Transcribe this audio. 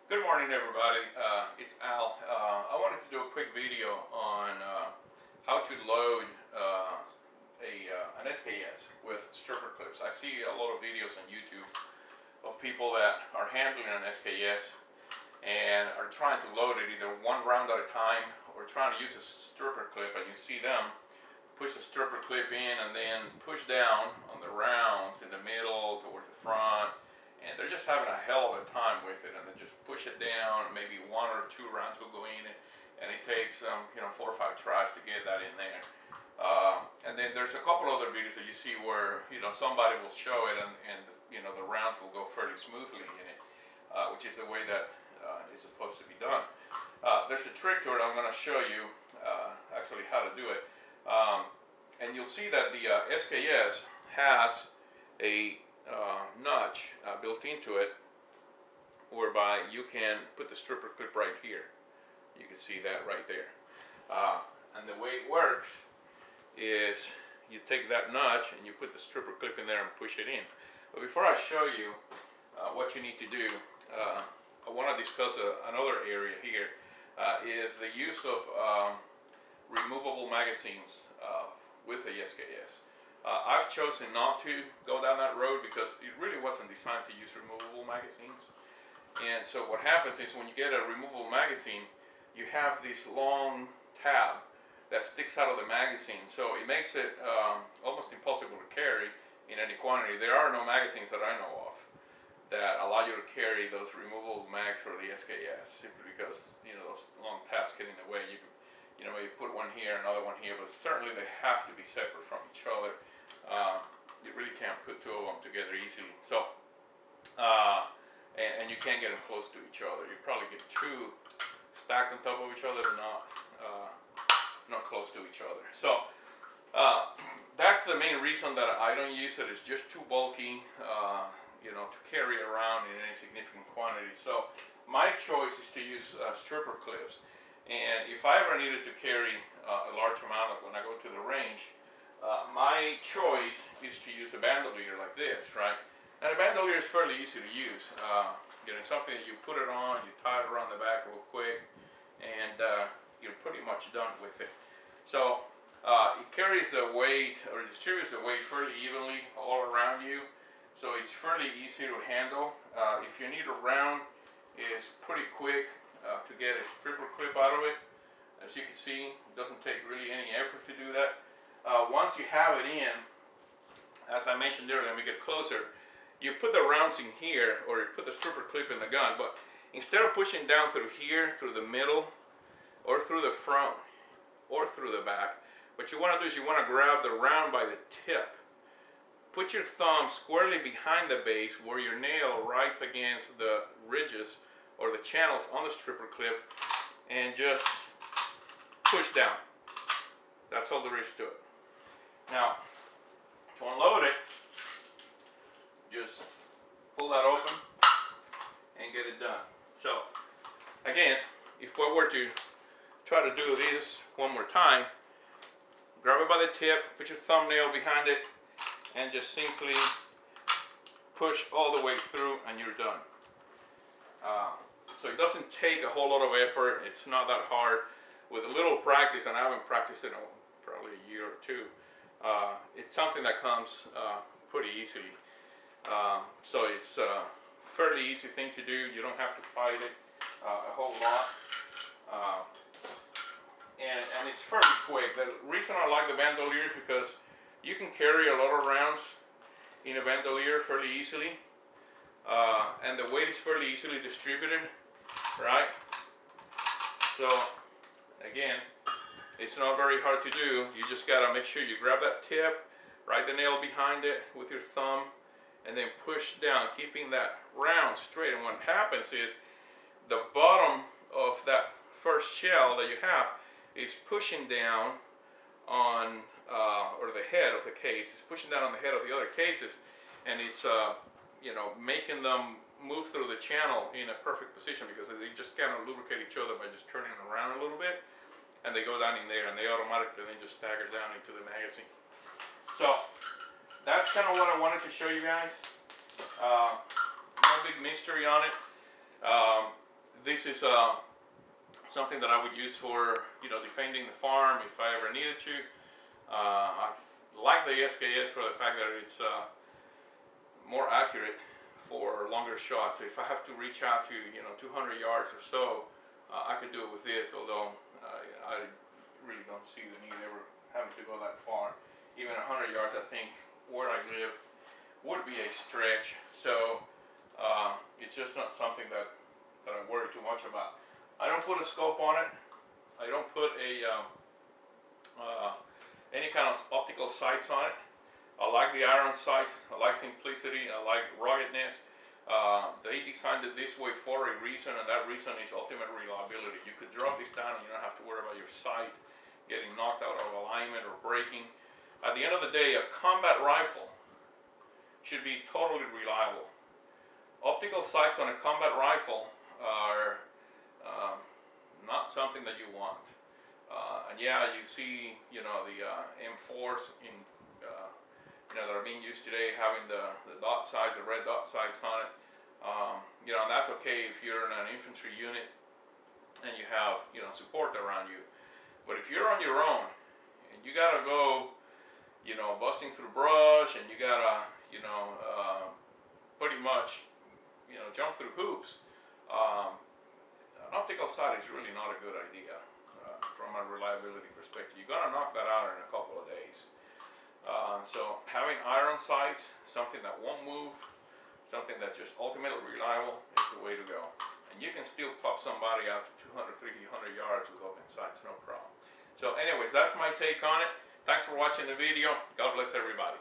Good morning, everybody. It's Al. I wanted to do a quick video on how to load an SKS with stripper clips. I see a lot of videos on YouTube of people that are handling an SKS and are trying to load it either one round at a time or trying to use a stripper clip, and you see them push the stripper clip in and then push down on the rounds in the middle towards the front. And they're just having a hell of a time with it, and they just push it down. Maybe one or two rounds will go in, and it takes 4 or 5 tries to get that in there. And then there's a couple other videos that you see where somebody will show it, and the rounds will go fairly smoothly in it, which is the way that it's supposed to be done. There's a trick to it. I'm going to show you actually how to do it, and you'll see that the SKS has a notch built into it, whereby you can put the stripper clip right here. You can see that right there. And the way it works is you take that notch and you put the stripper clip in there and push it in. But before I show you what you need to do, I want to discuss another area here, is the use of removable magazines with the SKS. I've chosen not to go down that road because it really wasn't designed to use removable magazines. And so what happens is when you get a removable magazine, you have this long tab that sticks out of the magazine. So it makes it almost impossible to carry in any quantity. There are no magazines that I know of that allow you to carry those removable mags for the SKS, simply because those long tabs get in the way. You maybe put one here, another one here, but certainly they have to be separate from each other. You really can't put two of them together easily. So, and you can't get them close to each other. You probably get two stacked on top of each other, but not close to each other. So, that's the main reason that I don't use it. It's just too bulky, to carry around in any significant quantity. So, my choice is to use stripper clips. And if I ever needed to carry a large amount when I go to the range, my choice is to use a bandoleer like this, right? And a bandoleer is fairly easy to use. It's something that you put it on, you tie it around the back real quick, and you're pretty much done with it. So it carries the weight, or distributes the weight fairly evenly all around you. So it's fairly easy to handle. If you need a round, it's pretty quick to get a stripper clip out of it. As you can see, it doesn't take really any effort to do that. Once you have it in, as I mentioned earlier, let me get closer, you put the rounds in here, or you put the stripper clip in the gun, but instead of pushing down through here, through the middle, or through the front, or through the back, what you want to do is you want to grab the round by the tip. Put your thumb squarely behind the base where your nail rides against the ridges or the channels on the stripper clip, and just push down. That's all there is to it. Now, to unload it, just pull that open and get it done. So, again, if I were to try to do this one more time, grab it by the tip, put your thumbnail behind it, and just simply push all the way through, and you're done. So it doesn't take a whole lot of effort. It's not that hard. With a little practice, and I haven't practiced in probably a year or two, it's something that comes pretty easily. So it's a fairly easy thing to do. You don't have to fight it a whole lot. And it's fairly quick. The reason I like the bandolier is because you can carry a lot of rounds in a bandolier fairly easily. And the weight is fairly easily distributed, right? So, again, it's not very hard to do. You just gotta make sure you grab that tip, ride the nail behind it with your thumb, and then push down, keeping that round straight. And what happens is the bottom of that first shell that you have is pushing down on, or the head of the case is pushing down on the head of the other cases, and it's making them move through the channel in a perfect position, because they just kind of lubricate each other by just turning around a little bit, and they go down in there, and they automatically then just stagger down into the magazine. So that's kind of what I wanted to show you guys. No big mystery on it. this is something that I would use for, you know, defending the farm if I ever needed to. I like the SKS for the fact that it's more accurate for longer shots. If I have to reach out to, you know, 200 yards or so, I could do it with this, although I really don't see the need ever having to go that far. Even 100 yards, I think, where I live would be a stretch. So it's just not something that I worry too much about. I don't put a scope on it. I don't put a any kind of optical sights on it. I like the iron sights. I like simplicity. I like ruggedness. They designed it this way for a reason, and that reason is ultimate reliability. You could drop this down and you don't have to worry about your sight getting knocked out of alignment or breaking. At the end of the day, a combat rifle should be totally reliable. Optical sights on a combat rifle are not something that you want. And yeah, you see, you know, the M4s in, you know, that are being used today having the dot sights, the red dot sights on it. You know, and that's okay if you're in an infantry unit and you have, you know, support around you. But if you're on your own and you gotta go, you know, busting through brush, and you gotta, you know, pretty much, you know, jump through hoops, an optical sight is really not a good idea from a reliability perspective. You're gonna knock that out in a couple of days. So having iron sights, something that won't move, something that's just ultimately reliable, is the way to go. And you can still pop somebody out to 200, 300 yards with open sights, no problem. So anyways, that's my take on it. Thanks for watching the video. God bless everybody.